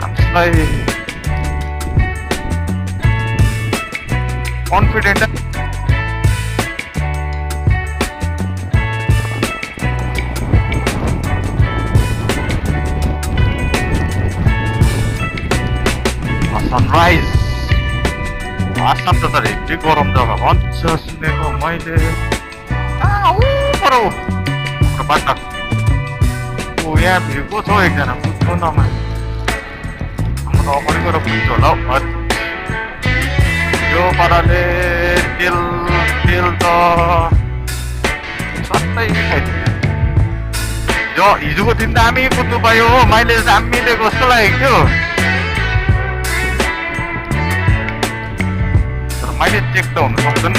मान्छेलाई कन्फिडेन्ट आसाम त तर हेभी गरम जग्गा भन्छ सुनेको मैले बाटा यहाँ भिरको छ एकजना कुद्नु नमा म त अगाडि गएर कुद्छु होला हौ यो पाराले तेल त सबै खाइदियो हिजोको दिन दामी कुद्नु पायो हो मैले दामीले कस्तो लागेको थियो तर मैले चेक त हुनु सक्दैन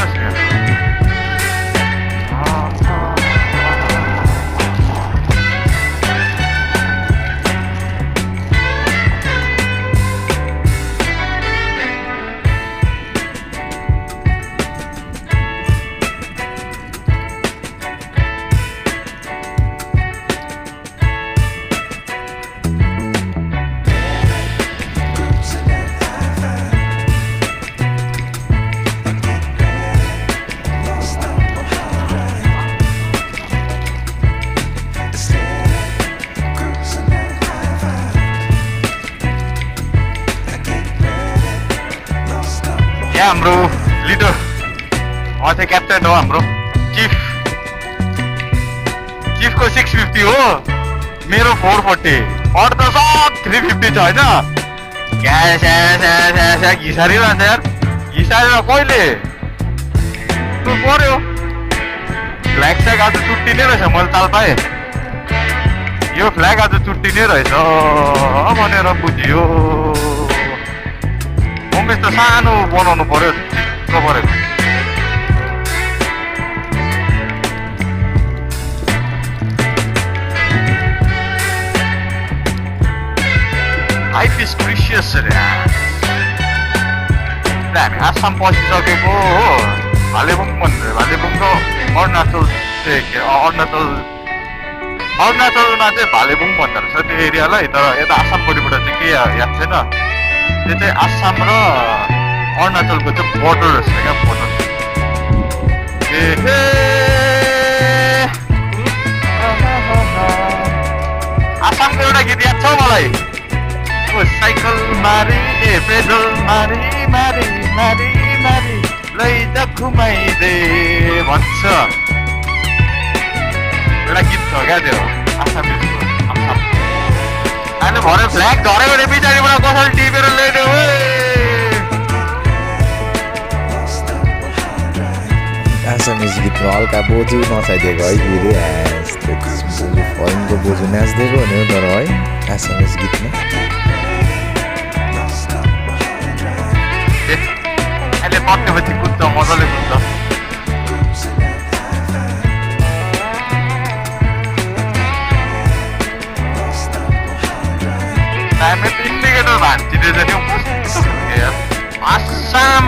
हाम्रो लिडर चाहिँ क्याप्टेन हो हाम्रो चिफको 650 हो मेरो 440 अरू त सब 350 छ होइन घिसारिरहन्छ यार घिसारेर कहिले तँ पर्यो फ्ल्याग स्याग आज चुट्टिने रहेछ मैले ताल पाएँ यो फ्ल्याग आज चुट्टिने रहेछ भनेर बुझियो होमबेस त सानो बनाउनु पर्यो चिक्क परेको लाइफ इज प्रिसियस रे हामी आसाम पसिसकेको हो भालेबुङ भनेर भालेबुङ त अरुणाचलमा चाहिँ भालेबुङ भन्दो रहेछ त्यो एरियालाई तर यता आसामपट्टिबाट चाहिँ के याद छैन त्यो चाहिँ आसाम र अरुणाचलको चाहिँ बोर्डर रहेछ क्या बोर्डर आसामको एउटा गीत याद छ मलाई साइकल मारी पेडल मारी मारी मारी मारी लैजा घुमाइदे भन्छ एउटा गीत छ क्या त्यो आसामिजको अहिले भरे फ्ल्याग झरेको रे पछाडिबाट कसरी टिपेर ल्याइदियो आसामिज गीतमा हल्का बोजू नचाइदिएको है फेरि बोजू फरेनको बोजू नाचिदिएको हुने हो तर है आसामिज गीतमा अहिले पक्केपछि कुद्छ मजाले कुद्छ इन्डिकेटर भाँचिदिएछ नि आसाम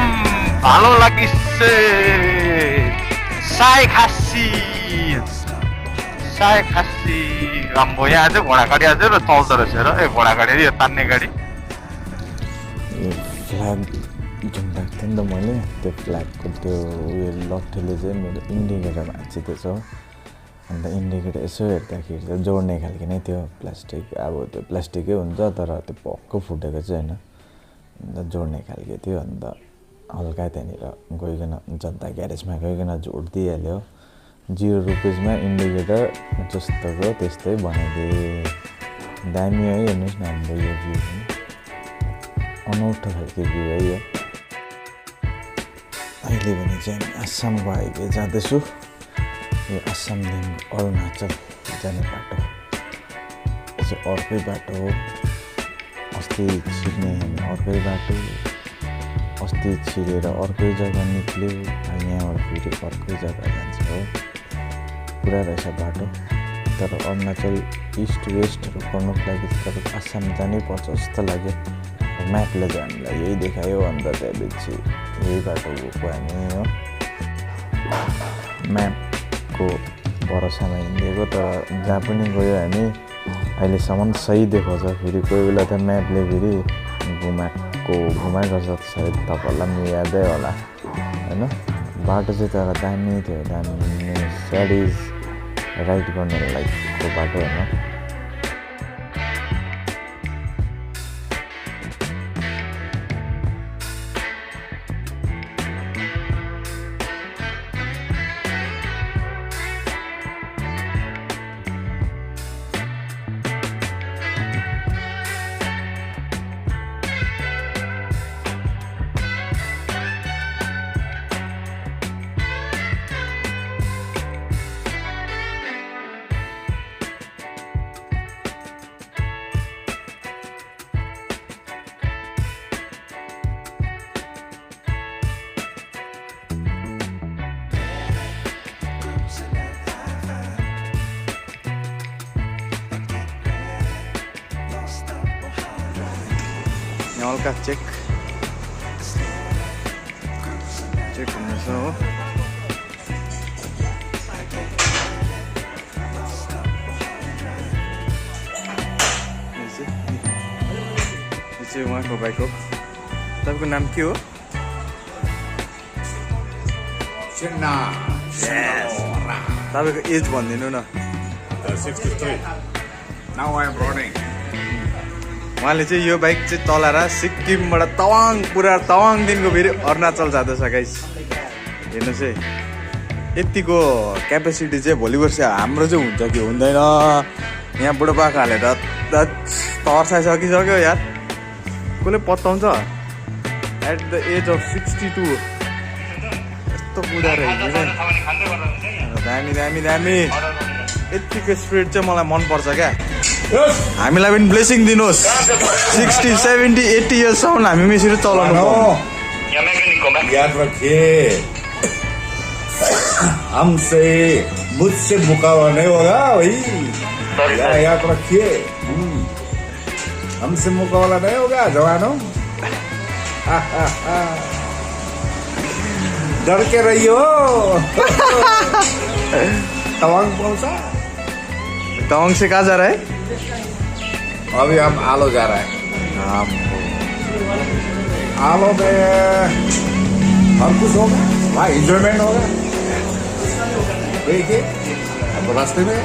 भालो लागिसे साई खासी राम्रो यहाँ चाहिँ घोडागाडी आज र चल्दो रहेछ र ए घोडागाडी यो तान्ने गाडी फ्ल्याग जुन राख्थेँ नि त मैले त्यो फ्ल्यागको त्यो उयो लट्ठीले चाहिँ मेरो इन्डिकेटर भाँचिदिएछ अन्त इन्डिकेटर यसो हेर्दाखेरि त जोड्ने खालको नै त्यो प्लास्टिक अब त्यो प्लास्टिकै हुन्छ तर त्यो भक्क फुटेको चाहिँ होइन अन्त जोड्ने खालको थियो अन्त हल्का त्यहाँनिर गइकन जनता ग्यारेजमा गइकन जोडिदिइहाल्यो 0 रुपियाँमा इन्डिकेटर जस्तोको त्यस्तै बनाइदिएँ दामी है हेर्नुहोस् न हाम्रो यो भ्यू अनौठो खालको भ्यू है यो अहिले भने चाहिँ हामी आसामको हाइवे जाँदैछु यो आसामदेखि अरुणाचल जाने बाटो यो चाहिँ अर्कै बाटो हो अस्ति छिर्ने हामी अर्कै बाटो अस्ति छिरेर अर्कै जग्गा निक्ल्यो यहाँबाट फेरि अर्कै जग्गा जान्छ हो पुरा रहेछ बाटो तर अरुणाचल इस्ट वेस्टहरू गर्नुको लागि तर आसाम जानै पर्छ जस्तो लाग्यो म्यापले चाहिँ हामीलाई यही देखायो अन्त त्यहाँपछि यही बाटो गएको हामी हो म्यापको भरोसामा हिँडेको तर जहाँ पनि गयो हामी अहिलेसम्म सही देखाउँछ फेरि कोही बेला त म्यापले फेरि घुमाइ गर्छ सायद तपाईँहरूलाई पनि यादै होला होइन बाटो चाहिँ तर दामी थियो दामी स्याडिज राइड गर्ने लाइकको बाटो होइन हल्का चेक हुनेछ हो। यो चाहिँ उहाँको बाइक हो। तपाईँको नाम के हो? तपाईँको एज भनिदिनु न। 63. Now I am running. उहाँले चाहिँ यो बाइक चाहिँ चलाएर सिक्किमबाट पुरा तवाङदेखिको फेरि अरुणाचल जाँदैछ गाइस। हेर्नुहोस् है, यतिको क्यापेसिटी चाहिँ भोलि वर्ष हाम्रो चाहिँ हुन्छ कि हुँदैन। यहाँ बुढोपाकाहरूले त तर्साइसकिसक्यो यार, कसले पत्ताउँछ। एट द एज अफ 62 यस्तो बुढा रहेछ क्या। दामी यतिको स्पिड चाहिँ मलाई मनपर्छ क्या। हामीलाई पनि ब्लेसिङ दिनुहोस्। 60, 70, 80 इयर्ससम्म हामी यसरी चलाउनु। याद रखिए, हमसे मुझसे मुकाबला नहीं होगा भाई। याद रखिए, हमसे मुकाबला नहीं होगा जवानों। डर के रहियो। तवांग पहुंचा। तवांग से कहाँ जा रहा है? अभी हम आलो जा रहे हैं। आलो में हर कुछ होगा, वहाँ इंजॉयमेंट होगा। देखिए अब रास्ते में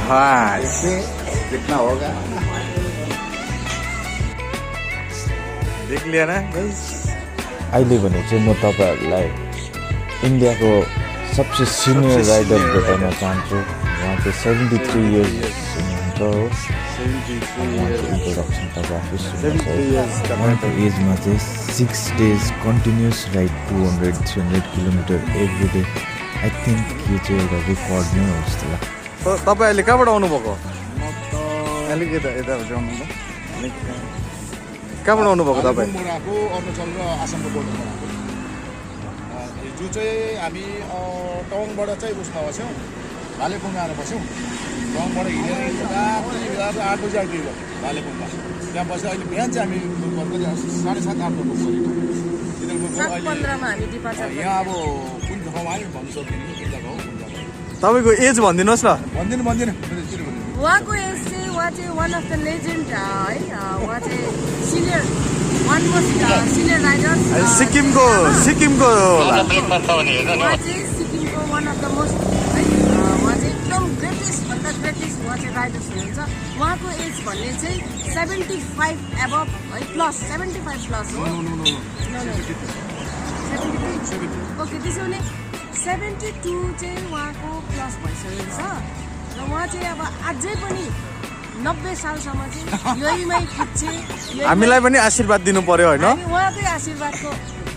हाँ इससे कितना होगा। देख लिया ना। अहिले भने चाहिँ म तपाईँहरूलाई इन्डियाको सबसे सिनियर राइडर भेटाउन चाहन्छु। उहाँ चाहिँ 73 इयर्स हुनुहुन्छ हो। इन्ट्रोडक्सन तपाईँ उहाँको एजमा चाहिँ 6 days continuous ride 200-300 kilometre every day. I think यो चाहिँ एउटा रेकर्ड नै हो जस्तो लाग्छ। तपाईँ अहिले कहाँबाट आउनुभएको? अलिक यता आउनु ल। कहाँबाट आउनुभएको तपाईँ? आएको अरुणाचल र आसामको बोर्डरमा आएको। जो चाहिँ हामी टाउनबाट चाहिँ उसमा बस्यौँ, भालेपुङमा आएर बस्यौँ। टाउनबाट हिँडेर 8 बजी आइपुग्यो भालेपुङमा। त्यहाँ बसेर अहिले बिहान चाहिँ हामी 7:30-8 बजी पुग्यो। यहाँ अब कुन ठाउँमा आयो भन्नु सक्दैन, कुन जग्गा हो कुन जग्गा। तपाईँको एज भनिदिनुहोस् न। भन्दिनँ उहाँको एज चाहिँ उहाँ चाहिँ वान अफ द लेजेन्ड है। उहाँ चाहिँ सिनियर सिनियर राइडर सिक्किमको उहाँ चाहिँ सिक्किमको वान अफ द मोस्ट है। उहाँ चाहिँ एकदम ग्रेटेस्ट भन्दा ग्रेटेस्ट उहाँ चाहिँ राइडर्स हुनुहुन्छ। उहाँको एज भन्ने चाहिँ 75 एबभ है, प्लस 75 प्लस हो। ओके, त्यसो भने 72 चाहिँ उहाँको प्लस भइसकेको छ र उहाँ चाहिँ अब अझै पनि 90 सालसम्म चाहिँ यहीमै कुद्छे। हामीलाई पनि आशीर्वाद दिनु पर्यो होइन? उहाँकै आशीर्वादको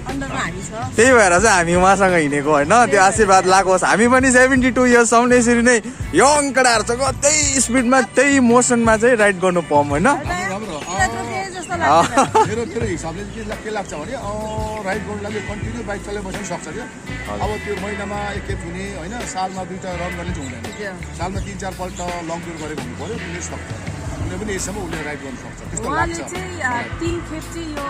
अन्डरमा हामी छ। त्यही भएर चाहिँ हामी उहाँसँग हिँडेको होइन। त्यो आशीर्वाद लागोस्। हामी पनि 72 इयर्ससम्म यसरी नै यङ केटाहरूसँग त्यही स्पिडमा त्यही मोसनमा चाहिँ राइड गर्नु पाऊँ होइन? मेरो हिसाबले के लाग्छ भने राइड गर्नु लागि कन्टिन्यू बाइक चलाइ बस्नु सक्छ क्या। अब त्यो महिनामा एकखेप हुने होइन, सालमा 2टा रन गर्ने चाहिँ हुँदैन। सालमा 3-4 पल्ट लङ टुर गरेको हुनु पर्यो, उसले सक्छ। उसले पनि यसम्म उसले राइड गर्नु सक्छ त्यस्तो लाग्छ। उहाँले चाहिँ 3 खेप चाहिँ यो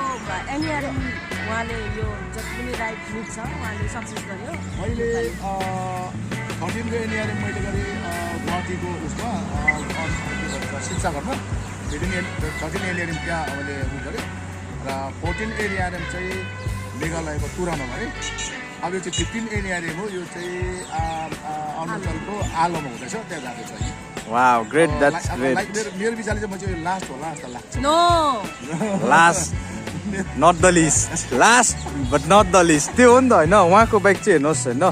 एनआरएम उहाँले यो जति पनि राइड मिट छ उहाँले सक्सेस गर्यो। मैले 13को एनआरएम मैले गरेँ गुवाहाटीको उसमा शिक्षाघरमा। 13 एनआरएम त्यहाँ मैले उयो गरेँ र 14 एनआरएम चाहिँ मेघालयको तुरामा गरेँ। अब यो चाहिँ 15 एनआरएम हो। यो चाहिँ अरुणाचलको आलोमा हुँदैछ, त्यहाँ जाँदैछ। Wow, great, that's great. मेरो विचारले चाहिँ म चाहिँ लास्ट होला जस्तो लाग्छ। No last not the list, last but not the list. त्यो हो नि त होइन। उहाँको बाइक चाहिँ हेर्नुहोस् होइन,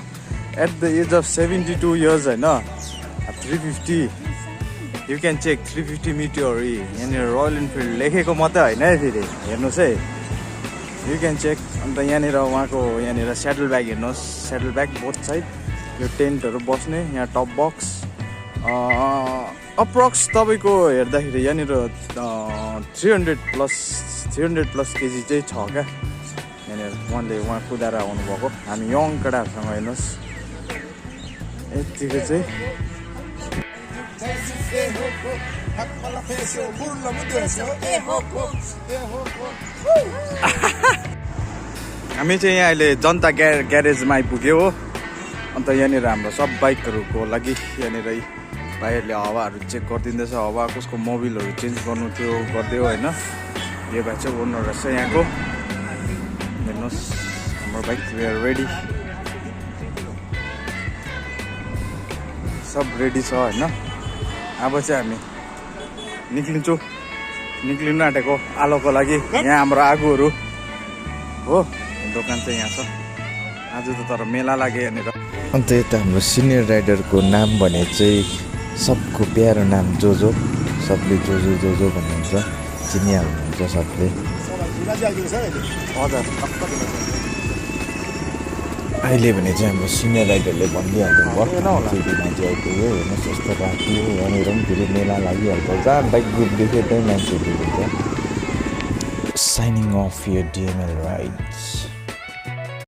at the age of 72 years होइन, 350 यु क्यान चेक 350 मिटियोरी। यहाँनिर रोयल इनफिल्ड लेखेको मात्रै होइन है, फेरि हेर्नुहोस् है, यु क्यान चेक। अन्त यहाँनिर उहाँको यहाँनिर स्याडल ब्याग हेर्नुहोस्, स्याडल ब्याग बोथ साइड। यो टेन्टहरू बस्ने, यहाँ टप बक्स अप्रोक्स तपाईँको हेर्दाखेरि यहाँनिर 300 प्लस केजी चाहिँ छ क्या। यहाँनिर उहाँ कुदाएर आउनुभएको। हामी यङ केटाहरूसँग हेर्नुहोस् यतिको चाहिँ हामी चाहिँ यहाँ अहिले जनता ग्यारेजमा आइपुग्यो हो अन्त यहाँनिर हाम्रो सब बाइकहरूको लागि यहाँनिर भाइहरूले हावाहरू चेक गरिदिँदैछ हावा कसको मोबिलहरू चेन्ज गर्नु थियो गरिदियो होइन यो भाइ चाहिँ ओनर रहेछ यहाँको हेर्नुहोस् हाम्रो बाइक वी आर रेडी सब रेडी छ होइन अब चाहिँ हामी निक्लिनु आँटेको आलोको लागि यहाँ हाम्रो आगोहरू हो दोकान चाहिँ यहाँ छ आज त तर मेला लाग्यो यहाँनिर अन्त यता हाम्रो सिनियर राइडरको नाम भने चाहिँ सबको प्यारो नाम जोजो सबले जोजो भन्नुहुन्छ चिनिहाल्नुहुन्छ सबले अहिले भने चाहिँ हाम्रो सिनियर राइडरले भनिदिइहाल्नु भयो मान्छे आइपुग्यो हेर्नुहोस् यस्तो राति हो यहाँनिर पनि फेरि मेला लागिहाल्छ जहाँ बाइक ग्रुप देख्यो त्यही मान्छेहरू हुन्छ साइनिङ अफ यो डिएमएल राइड्स